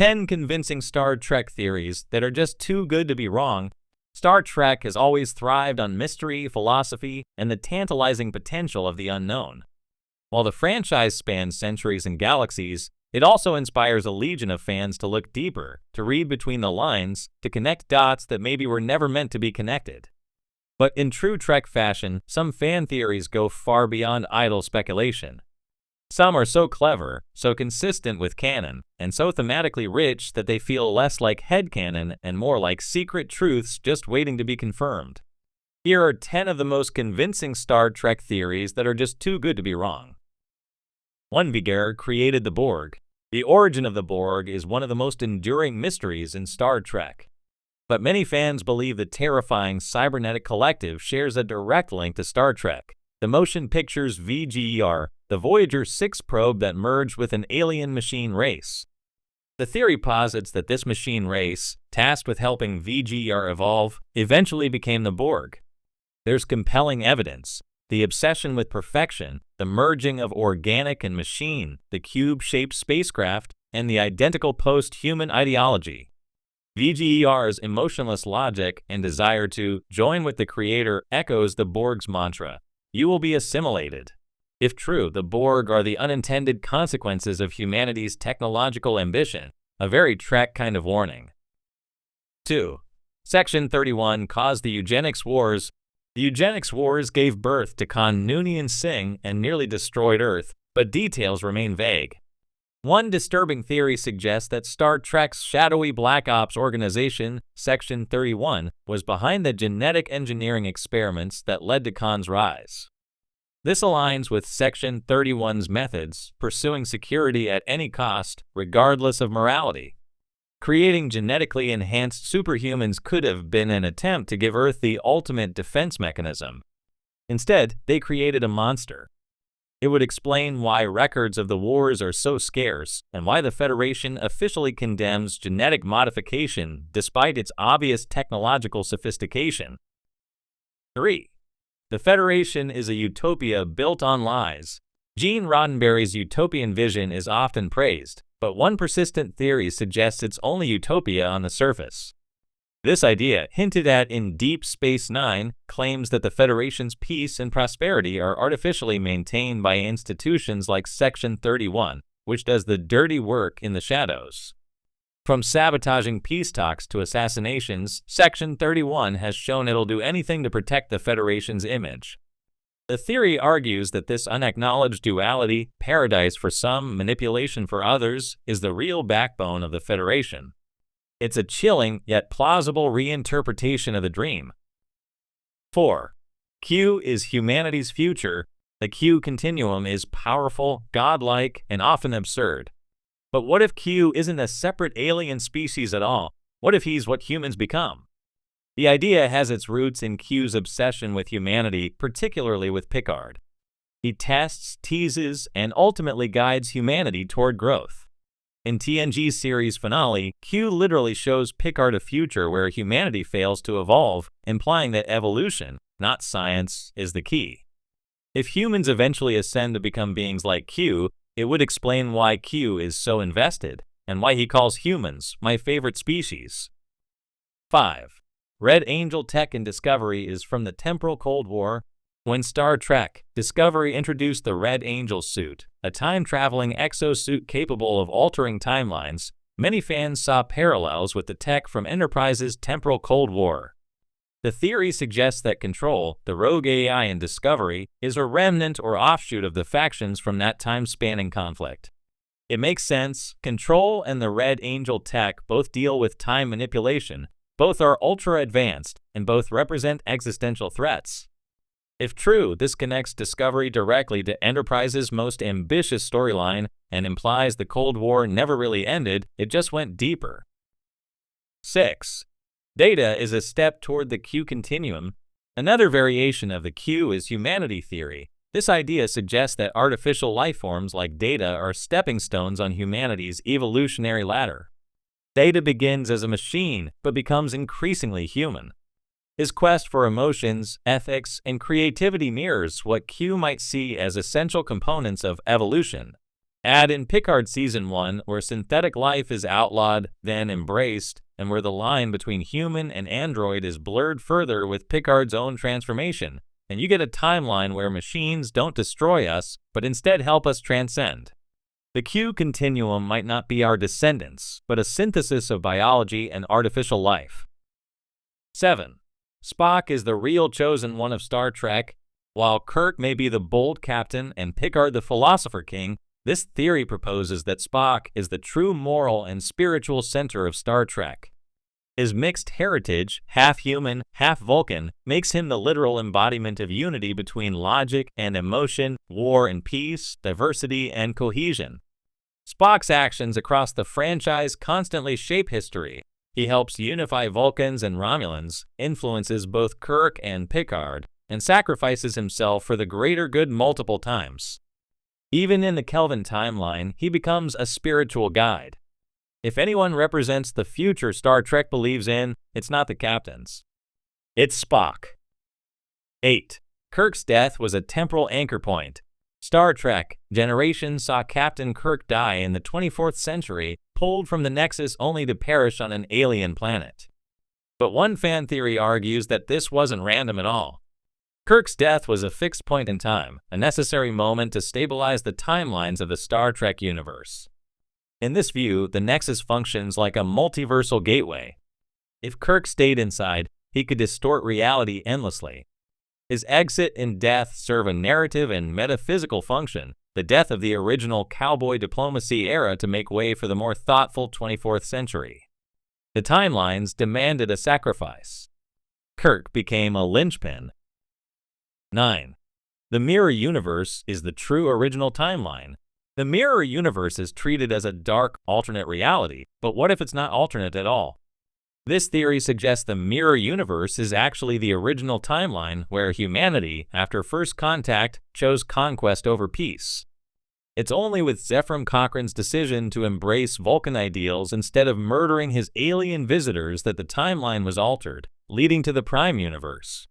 10 convincing Star Trek theories that are just too good to be wrong. Star Trek has always thrived on mystery, philosophy, and the tantalizing potential of the unknown. While the franchise spans centuries and galaxies, it also inspires a legion of fans to look deeper, to read between the lines, to connect dots that maybe were never meant to be connected. But in true Trek fashion, some fan theories go far beyond idle speculation. Some are so clever, so consistent with canon, and so thematically rich that they feel less like headcanon and more like secret truths just waiting to be confirmed. Here are 10 of the most convincing Star Trek theories that are just too good to be wrong. 1. Viger created the Borg. The origin of the Borg is one of the most enduring mysteries in Star Trek. But many fans believe the terrifying cybernetic collective shares a direct link to Star Trek. The motion picture's VGER, the Voyager 6 probe that merged with an alien machine race. The theory posits that this machine race, tasked with helping VGER evolve, eventually became the Borg. There's compelling evidence. The obsession with perfection, the merging of organic and machine, the cube-shaped spacecraft, and the identical post-human ideology. VGER's emotionless logic and desire to join with the creator echoes the Borg's mantra, "You will be assimilated." If true, the Borg are the unintended consequences of humanity's technological ambition, a very Trek kind of warning. 2. Section 31 caused the eugenics wars. The eugenics wars gave birth to Khan Noonien Singh and nearly destroyed Earth, but details remain vague. One disturbing theory suggests that Star Trek's shadowy Black Ops organization, Section 31, was behind the genetic engineering experiments that led to Khan's rise. This aligns with Section 31's methods, pursuing security at any cost, regardless of morality. Creating genetically enhanced superhumans could have been an attempt to give Earth the ultimate defense mechanism. Instead, they created a monster. It would explain why records of the wars are so scarce and why the Federation officially condemns genetic modification despite its obvious technological sophistication. 3. The Federation is a utopia built on lies. Gene Roddenberry's utopian vision is often praised, but one persistent theory suggests it's only utopia on the surface. This idea, hinted at in Deep Space Nine, claims that the Federation's peace and prosperity are artificially maintained by institutions like Section 31, which does the dirty work in the shadows. From sabotaging peace talks to assassinations, Section 31 has shown it'll do anything to protect the Federation's image. The theory argues that this unacknowledged duality, paradise for some, manipulation for others, is the real backbone of the Federation. It's a chilling yet plausible reinterpretation of the dream. 4. Q is humanity's future. The Q continuum is powerful, godlike, and often absurd. But what if Q isn't a separate alien species at all? What if he's what humans become? The idea has its roots in Q's obsession with humanity, particularly with Picard. He tests, teases, and ultimately guides humanity toward growth. In TNG's series finale, Q literally shows Picard a future where humanity fails to evolve, implying that evolution, not science, is the key. If humans eventually ascend to become beings like Q, it would explain why Q is so invested, and why he calls humans my favorite species. 5. Red Angel tech in Discovery is from the temporal Cold War. When Star Trek Discovery introduced the Red Angel suit, a time-traveling exosuit capable of altering timelines, many fans saw parallels with the tech from Enterprise's temporal Cold War. The theory suggests that Control, the rogue AI in Discovery, is a remnant or offshoot of the factions from that time-spanning conflict. It makes sense. Control and the Red Angel tech both deal with time manipulation, both are ultra-advanced, and both represent existential threats. If true, this connects Discovery directly to Enterprise's most ambitious storyline and implies the Cold War never really ended, it just went deeper. 6. Data is a step toward the Q continuum. Another variation of the Q is humanity theory. This idea suggests that artificial lifeforms like Data are stepping stones on humanity's evolutionary ladder. Data begins as a machine, but becomes increasingly human. His quest for emotions, ethics, and creativity mirrors what Q might see as essential components of evolution. Add in Picard Season 1, where synthetic life is outlawed, then embraced, and where the line between human and android is blurred further with Picard's own transformation, and you get a timeline where machines don't destroy us, but instead help us transcend. The Q continuum might not be our descendants, but a synthesis of biology and artificial life. 7. Spock is the real chosen one of Star Trek. While Kirk may be the bold captain and Picard the philosopher king, this theory proposes that Spock is the true moral and spiritual center of Star Trek. His mixed heritage, half human, half Vulcan, makes him the literal embodiment of unity between logic and emotion, war and peace, diversity and cohesion. Spock's actions across the franchise constantly shape history. He helps unify Vulcans and Romulans, influences both Kirk and Picard, and sacrifices himself for the greater good multiple times. Even in the Kelvin timeline, he becomes a spiritual guide. If anyone represents the future Star Trek believes in, it's not the captains. It's Spock. 8. Kirk's death was a temporal anchor point. Star Trek Generations saw Captain Kirk die in the 24th century, pulled from the Nexus only to perish on an alien planet. But one fan theory argues that this wasn't random at all. Kirk's death was a fixed point in time, a necessary moment to stabilize the timelines of the Star Trek universe. In this view, the Nexus functions like a multiversal gateway. If Kirk stayed inside, he could distort reality endlessly. His exit and death serve a narrative and metaphysical function, the death of the original cowboy diplomacy era to make way for the more thoughtful 24th century. The timelines demanded a sacrifice. Kirk became a linchpin. 9. The Mirror Universe is the true original timeline. The Mirror Universe is treated as a dark, alternate reality, but what if it's not alternate at all? This theory suggests the Mirror Universe is actually the original timeline where humanity, after first contact, chose conquest over peace. It's only with Zefram Cochrane's decision to embrace Vulcan ideals instead of murdering his alien visitors that the timeline was altered, leading to the Prime Universe.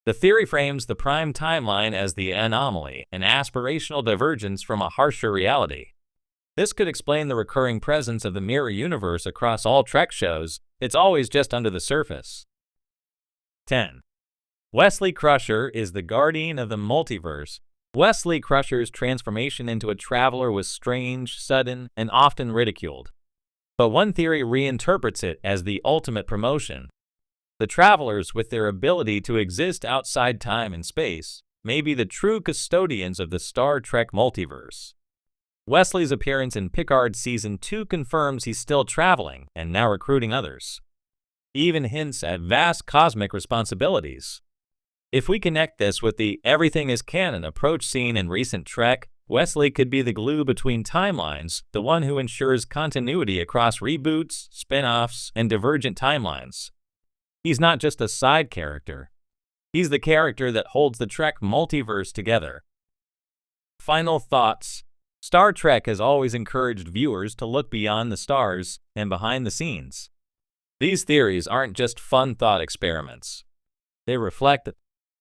The theory frames the Prime timeline as the anomaly, an aspirational divergence from a harsher reality. This could explain the recurring presence of the Mirror Universe across all Trek shows. It's always just under the surface. 10. Wesley Crusher is the guardian of the multiverse. Wesley Crusher's transformation into a traveler was strange, sudden, and often ridiculed. But one theory reinterprets it as the ultimate promotion. The travelers, with their ability to exist outside time and space, may be the true custodians of the Star Trek multiverse. Wesley's appearance in Picard Season 2 confirms he's still traveling and now recruiting others. He even hints at vast cosmic responsibilities. If we connect this with the everything is canon approach seen in recent Trek, Wesley could be the glue between timelines, the one who ensures continuity across reboots, spin-offs, and divergent timelines. He's not just a side character. He's the character that holds the Trek multiverse together. Final thoughts. Star Trek has always encouraged viewers to look beyond the stars and behind the scenes. These theories aren't just fun thought experiments. They reflect